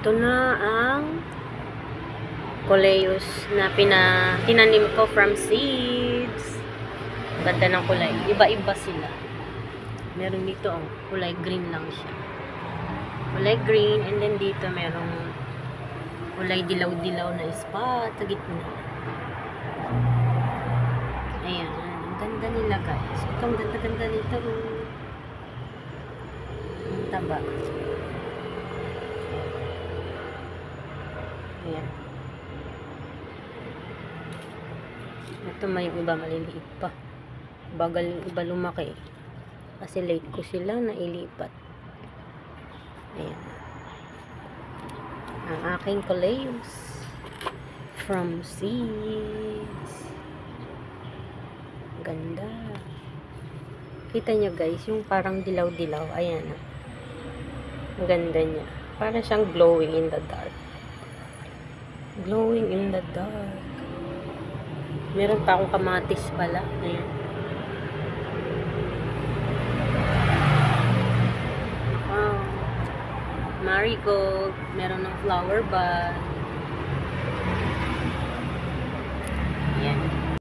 Ito na ang coleus na tinanim ko from seeds. Ganda ng kulay. Iba-iba sila. Meron dito, oh, kulay green lang siya. Kulay green, and then dito merong kulay dilaw-dilaw na spot sa gitna. Ayan. Ang ganda nila, guys. Ito, ang ganda-ganda nito. Ang taba. Ayan. Ito may iba maliliit pa. Bagal iba lumaki. Kasi late ko sila nailipat. Ayan. Ang aking coleus from seeds. Ganda. Kita nyo guys, yung parang dilaw-dilaw. Ayan. Ang ganda niya. Parang siyang glowing in the dark. Glowing in the dark. Meron pa akong kamatis pala. Ayan. Wow. Marigold. Meron ng flower bud. Ayan.